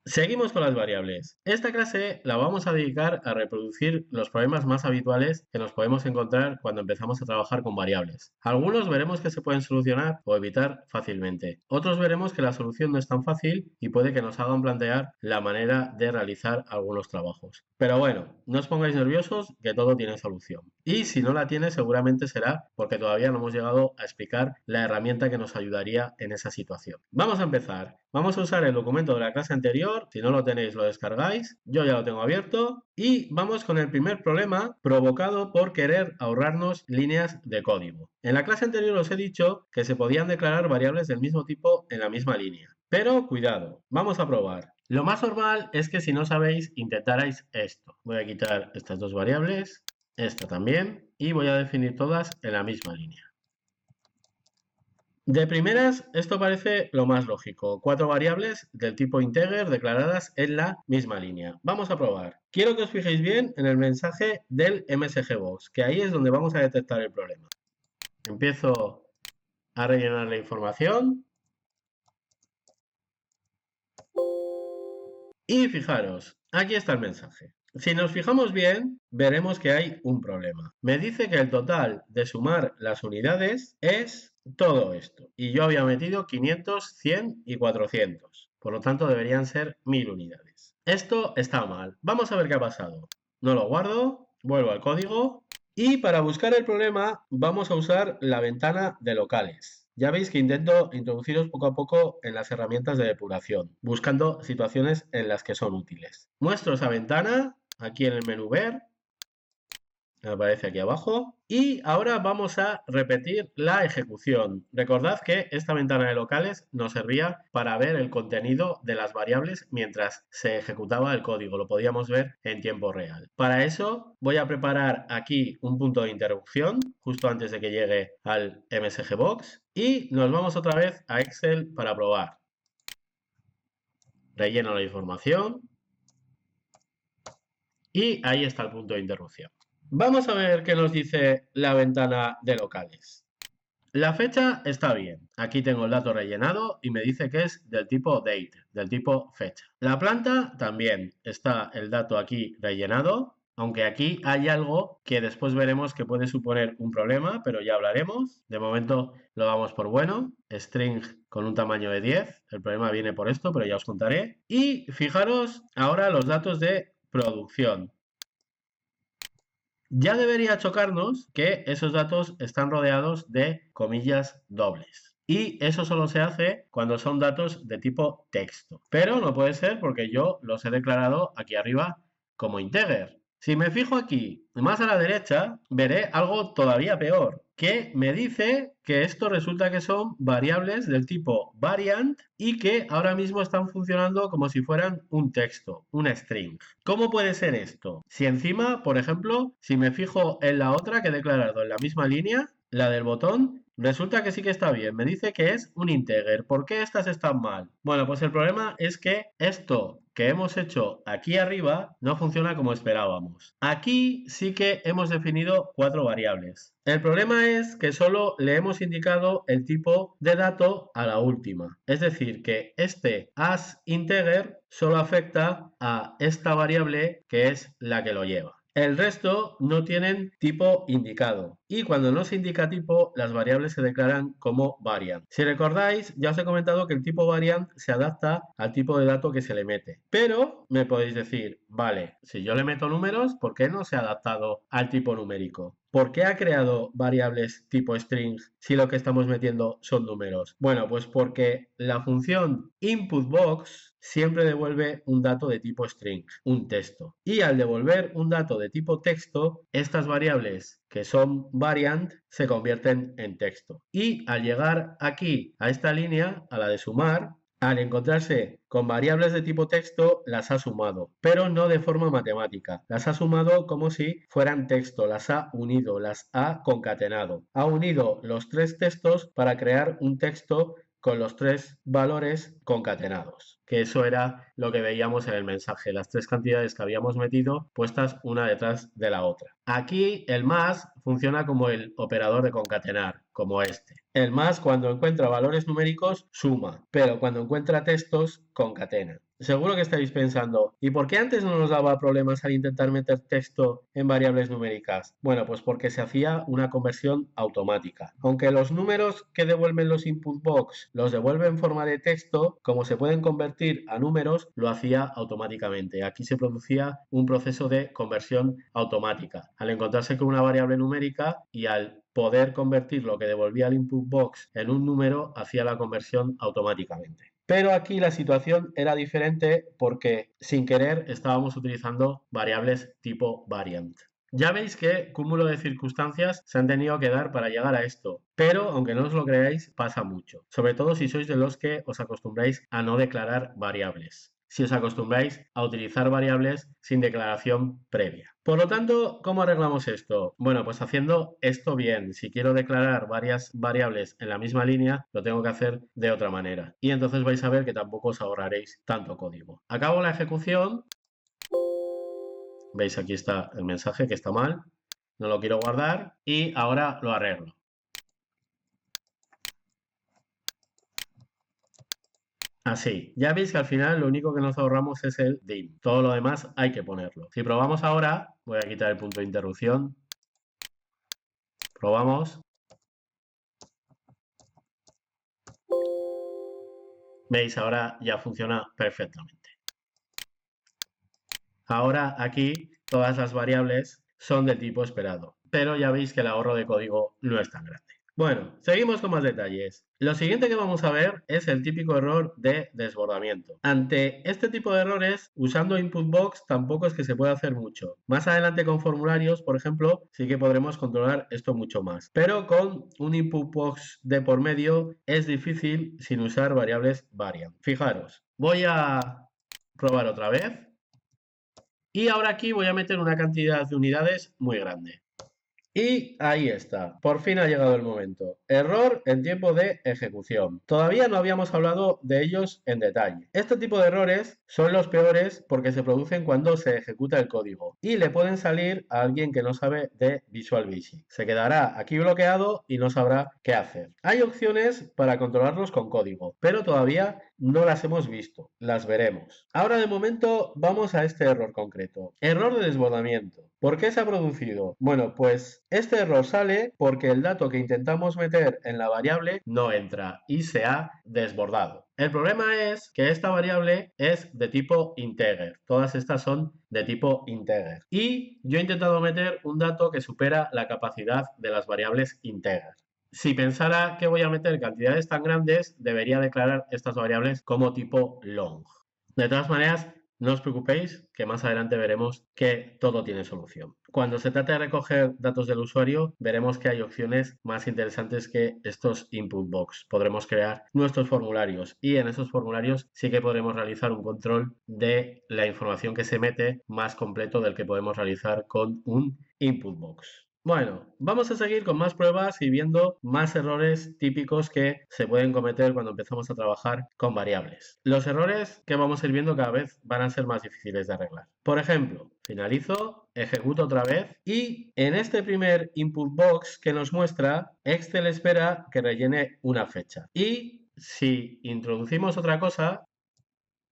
Seguimos con las variables. Esta clase la vamos a dedicar a reproducir los problemas más habituales que nos podemos encontrar cuando empezamos a trabajar con variables. Algunos veremos que se pueden solucionar o evitar fácilmente. Otros veremos que la solución no es tan fácil y puede que nos hagan plantear la manera de realizar algunos trabajos. Pero bueno, no os pongáis nerviosos, que todo tiene solución. Y si no la tiene, seguramente será porque todavía no hemos llegado a explicar la herramienta que nos ayudaría en esa situación. Vamos a empezar. Vamos a usar el documento de la clase anterior. Si no lo tenéis, lo descargáis. Yo ya lo tengo abierto. Y vamos con el primer problema provocado por querer ahorrarnos líneas de código. En la clase anterior os he dicho que se podían declarar variables del mismo tipo en la misma línea. Pero cuidado, vamos a probar. Lo más normal es que si no sabéis, intentarais esto. Voy a quitar estas dos variables, esta también, y voy a definir todas en la misma línea. De primeras, esto parece lo más lógico. 4 variables del tipo integer declaradas en la misma línea. Vamos a probar. Quiero que os fijéis bien en el mensaje del MSGBox, que ahí es donde vamos a detectar el problema. Empiezo a rellenar la información. Y fijaros, aquí está el mensaje. Si nos fijamos bien, veremos que hay un problema. Me dice que el total de sumar las unidades es todo esto. Y yo había metido 500, 100 y 400. Por lo tanto, deberían ser 1000 unidades. Esto está mal. Vamos a ver qué ha pasado. No lo guardo, vuelvo al código. Y para buscar el problema, vamos a usar la ventana de locales. Ya veis que intento introduciros poco a poco en las herramientas de depuración, buscando situaciones en las que son útiles. Muestro esa ventana aquí en el menú ver, aparece aquí abajo, y ahora vamos a repetir la ejecución. Recordad que esta ventana de locales nos servía para ver el contenido de las variables mientras se ejecutaba el código, lo podíamos ver en tiempo real. Para eso voy a preparar aquí un punto de interrupción justo antes de que llegue al MSGBox y nos vamos otra vez a Excel para probar. Relleno la información y ahí está el punto de interrupción. Vamos a ver qué nos dice la ventana de locales. La fecha está bien. Aquí tengo el dato rellenado y me dice que es del tipo date, del tipo fecha. La planta también está el dato aquí rellenado, aunque aquí hay algo que después veremos que puede suponer un problema, pero ya hablaremos. De momento lo damos por bueno. String con un tamaño de 10. El problema viene por esto, pero ya os contaré. Y fijaros ahora los datos de producción. Ya debería chocarnos que esos datos están rodeados de comillas dobles. Y eso solo se hace cuando son datos de tipo texto. Pero no puede ser porque yo los he declarado aquí arriba como integer. Si me fijo aquí, más a la derecha, veré algo todavía peor, que me dice que esto resulta que son variables del tipo variant y que ahora mismo están funcionando como si fueran un texto, una string. ¿Cómo puede ser esto? Si encima, por ejemplo, si me fijo en la otra que he declarado en la misma línea, la del botón, resulta que sí que está bien. Me dice que es un integer. ¿Por qué estas están mal? Bueno, pues el problema es que esto que hemos hecho aquí arriba no funciona como esperábamos. Aquí sí que hemos definido 4 variables. El problema es que solo le hemos indicado el tipo de dato a la última. Es decir, que este asInteger solo afecta a esta variable que es la que lo lleva. El resto no tienen tipo indicado y cuando no se indica tipo, las variables se declaran como variant. Si recordáis, ya os he comentado que el tipo variant se adapta al tipo de dato que se le mete. Pero me podéis decir, vale, si yo le meto números, ¿por qué no se ha adaptado al tipo numérico? ¿Por qué ha creado variables tipo string si lo que estamos metiendo son números? Bueno, pues porque la función inputBox siempre devuelve un dato de tipo string, un texto. Y al devolver un dato de tipo texto, estas variables que son variant se convierten en texto. Y al llegar aquí a esta línea, a la de sumar, al encontrarse con variables de tipo texto, las ha sumado, pero no de forma matemática. Las ha sumado como si fueran texto, las ha unido, las ha concatenado. Ha unido los 3 textos para crear un texto con los 3 valores concatenados, que eso era lo que veíamos en el mensaje, las 3 cantidades que habíamos metido puestas una detrás de la otra. Aquí el más funciona como el operador de concatenar. como este. El más, cuando encuentra valores numéricos, suma, pero cuando encuentra textos, concatena. Seguro que estáis pensando, ¿y por qué antes no nos daba problemas al intentar meter texto en variables numéricas? Bueno, pues porque se hacía una conversión automática. Aunque los números que devuelven los input box los devuelve en forma de texto, como se pueden convertir a números, lo hacía automáticamente. Aquí se producía un proceso de conversión automática. Al encontrarse con una variable numérica y al poder convertir lo que devolvía el input box en un número, hacía la conversión automáticamente. Pero aquí la situación era diferente porque sin querer estábamos utilizando variables tipo variant. Ya veis que cúmulo de circunstancias se han tenido que dar para llegar a esto, pero aunque no os lo creáis, pasa mucho, sobre todo si sois de los que os acostumbráis a no declarar variables, si os acostumbráis a utilizar variables sin declaración previa. Por lo tanto, ¿cómo arreglamos esto? Bueno, pues haciendo esto bien. Si quiero declarar varias variables en la misma línea, lo tengo que hacer de otra manera. Y entonces vais a ver que tampoco os ahorraréis tanto código. Acabo la ejecución. Veis, aquí está el mensaje que está mal. No lo quiero guardar y ahora lo arreglo. Así, ya veis que al final lo único que nos ahorramos es el dim. Todo lo demás hay que ponerlo. Si probamos ahora, voy a quitar el punto de interrupción. Probamos. Veis, ahora ya funciona perfectamente. Ahora aquí todas las variables son de tipo esperado, pero ya veis que el ahorro de código no es tan grande. Bueno, seguimos con más detalles. Lo siguiente que vamos a ver es el típico error de desbordamiento. Ante este tipo de errores, usando input box tampoco es que se pueda hacer mucho. Más adelante con formularios, por ejemplo, sí que podremos controlar esto mucho más. Pero con un input box de por medio es difícil sin usar variables variant. Fijaros, voy a probar otra vez. Y ahora aquí voy a meter una cantidad de unidades muy grande. Y ahí está, por fin ha llegado el momento. Error en tiempo de ejecución. Todavía no habíamos hablado de ellos en detalle. Este tipo de errores son los peores porque se producen cuando se ejecuta el código y le pueden salir a alguien que no sabe de Visual Basic. Se quedará aquí bloqueado y no sabrá qué hacer. Hay opciones para controlarlos con código, pero todavía no las hemos visto. Las veremos. Ahora de momento vamos a este error concreto. Error de desbordamiento. ¿Por qué se ha producido? Bueno, pues este error sale porque el dato que intentamos meter en la variable no entra y se ha desbordado. El problema es que esta variable es de tipo integer. Todas estas son de tipo integer. Y yo he intentado meter un dato que supera la capacidad de las variables integer. Si pensara que voy a meter cantidades tan grandes, debería declarar estas variables como tipo long. De todas maneras, no os preocupéis, que más adelante veremos que todo tiene solución. Cuando se trate de recoger datos del usuario, veremos que hay opciones más interesantes que estos input box. Podremos crear nuestros formularios y en esos formularios sí que podremos realizar un control de la información que se mete más completo del que podemos realizar con un input box. Bueno, vamos a seguir con más pruebas y viendo más errores típicos que se pueden cometer cuando empezamos a trabajar con variables. Los errores que vamos a ir viendo cada vez van a ser más difíciles de arreglar. Por ejemplo, finalizo, ejecuto otra vez y en este primer input box que nos muestra, Excel espera que rellene una fecha. Y si introducimos otra cosa,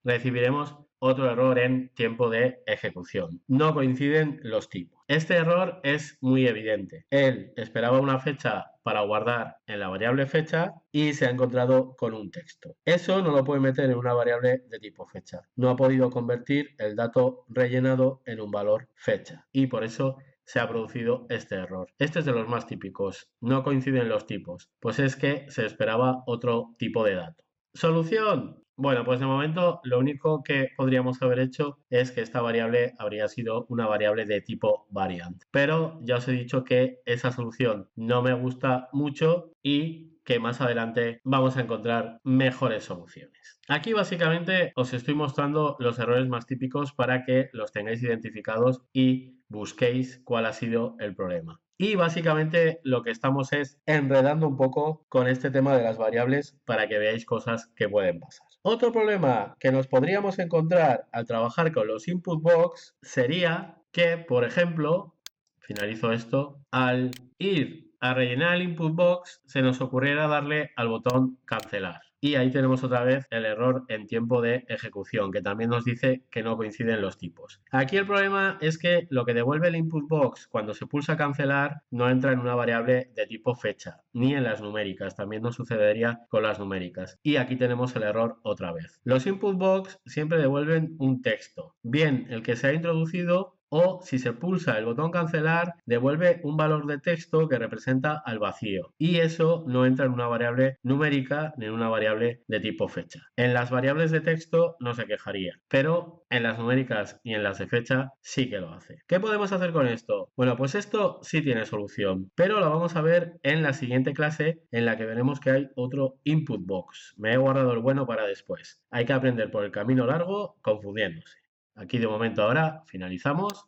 recibiremos otro error en tiempo de ejecución. No coinciden los tipos. Este error es muy evidente. Él esperaba una fecha para guardar en la variable fecha y se ha encontrado con un texto. Eso no lo puede meter en una variable de tipo fecha. No ha podido convertir el dato rellenado en un valor fecha y por eso se ha producido este error. Este es de los más típicos. No coinciden los tipos, pues es que se esperaba otro tipo de dato. ¿Solución? Bueno, pues de momento lo único que podríamos haber hecho es que esta variable habría sido una variable de tipo variant. Pero ya os he dicho que esa solución no me gusta mucho y que más adelante vamos a encontrar mejores soluciones. Aquí básicamente os estoy mostrando los errores más típicos para que los tengáis identificados y busquéis cuál ha sido el problema. Y básicamente lo que estamos es enredando un poco con este tema de las variables para que veáis cosas que pueden pasar. Otro problema que nos podríamos encontrar al trabajar con los input box sería que, por ejemplo, finalizo esto, al ir a rellenar el input box se nos ocurriera darle al botón cancelar. Y ahí tenemos otra vez el error en tiempo de ejecución, que también nos dice que no coinciden los tipos. Aquí el problema es que lo que devuelve el input box cuando se pulsa cancelar no entra en una variable de tipo fecha, ni en las numéricas, también nos sucedería con las numéricas. Y aquí tenemos el error otra vez. Los input box siempre devuelven un texto, bien el que se ha introducido, o si se pulsa el botón cancelar, devuelve un valor de texto que representa al vacío. Y eso no entra en una variable numérica ni en una variable de tipo fecha. En las variables de texto no se quejaría, pero en las numéricas y en las de fecha sí que lo hace. ¿Qué podemos hacer con esto? Bueno, pues esto sí tiene solución, pero lo vamos a ver en la siguiente clase en la que veremos que hay otro input box. Me he guardado el bueno para después. Hay que aprender por el camino largo confundiéndose. Aquí de momento ahora finalizamos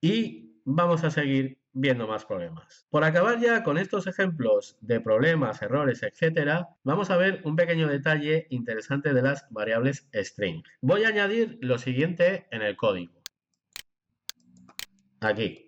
y vamos a seguir viendo más problemas. Por acabar ya con estos ejemplos de problemas, errores, etcétera, vamos a ver un pequeño detalle interesante de las variables string. Voy a añadir lo siguiente en el código. Aquí.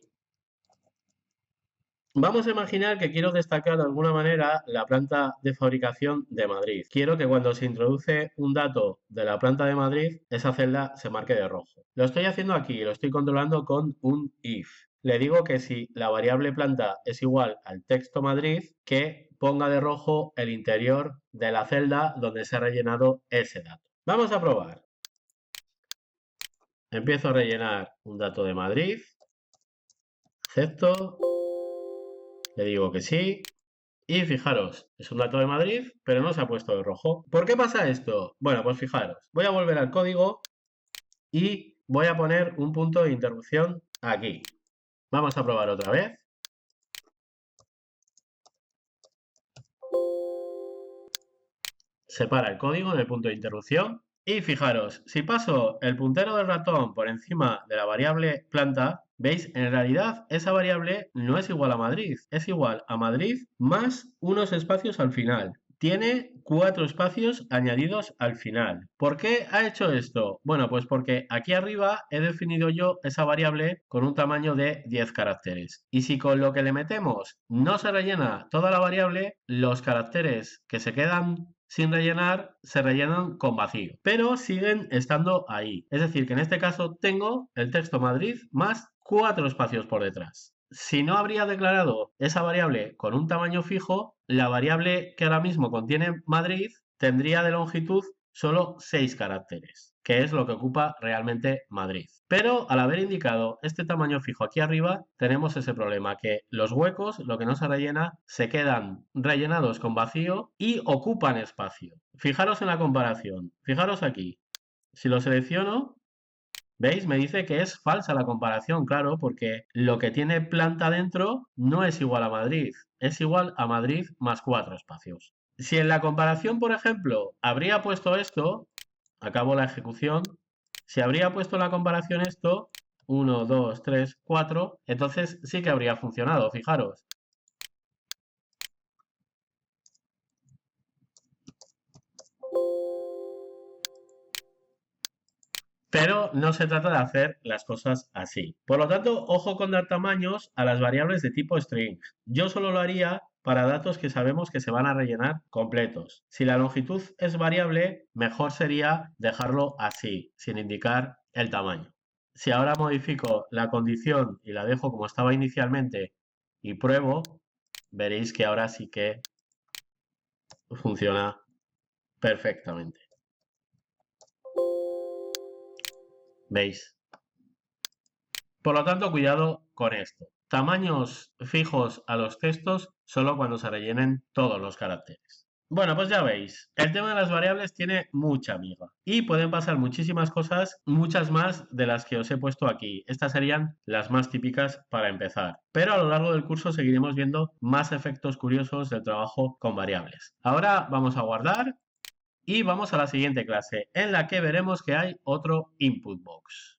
Vamos a imaginar que quiero destacar de alguna manera la planta de fabricación de Madrid. Quiero que cuando se introduce un dato de la planta de Madrid, esa celda se marque de rojo. Lo estoy haciendo aquí, lo estoy controlando con un if. Le digo que si la variable planta es igual al texto Madrid, que ponga de rojo el interior de la celda donde se ha rellenado ese dato. Vamos a probar. Empiezo a rellenar un dato de Madrid. Acepto. Le digo que sí. Y fijaros, es un dato de Madrid, pero no se ha puesto de rojo. ¿Por qué pasa esto? Bueno, pues fijaros, voy a volver al código y voy a poner un punto de interrupción aquí. Vamos a probar otra vez. Separa el código en el punto de interrupción. Y fijaros, si paso el puntero del ratón por encima de la variable planta, ¿veis? En realidad esa variable no es igual a Madrid, es igual a Madrid más unos espacios al final. Tiene 4 espacios añadidos al final. ¿Por qué ha hecho esto? Bueno, pues porque aquí arriba he definido yo esa variable con un tamaño de 10 caracteres. Y si con lo que le metemos no se rellena toda la variable, los caracteres que se quedan sin rellenar se rellenan con vacío, pero siguen estando ahí. Es decir, que en este caso tengo el texto Madrid más 4 espacios por detrás. Si no habría declarado esa variable con un tamaño fijo, la variable que ahora mismo contiene Madrid tendría de longitud solo 6 caracteres, que es lo que ocupa realmente Madrid. Pero al haber indicado este tamaño fijo aquí arriba, tenemos ese problema, que los huecos, lo que no se rellena, se quedan rellenados con vacío y ocupan espacio. Fijaros en la comparación, fijaros aquí. Si lo selecciono, ¿veis? Me dice que es falsa la comparación, claro, porque lo que tiene planta dentro no es igual a Madrid, es igual a Madrid más 4 espacios. Si en la comparación, por ejemplo, habría puesto esto, acabo la ejecución, si habría puesto en la comparación esto, 1, 2, 3, 4, entonces sí que habría funcionado, fijaros. Pero no se trata de hacer las cosas así. Por lo tanto, ojo con dar tamaños a las variables de tipo string. Yo solo lo haría para datos que sabemos que se van a rellenar completos. Si la longitud es variable, mejor sería dejarlo así, sin indicar el tamaño. Si ahora modifico la condición y la dejo como estaba inicialmente y pruebo, veréis que ahora sí que funciona perfectamente. ¿Veis? Por lo tanto, cuidado con esto. Tamaños fijos a los textos solo cuando se rellenen todos los caracteres. Bueno, pues ya veis, el tema de las variables tiene mucha miga y pueden pasar muchísimas cosas, muchas más de las que os he puesto aquí. Estas serían las más típicas para empezar, pero a lo largo del curso seguiremos viendo más efectos curiosos del trabajo con variables. Ahora vamos a guardar y vamos a la siguiente clase, en la que veremos que hay otro input box.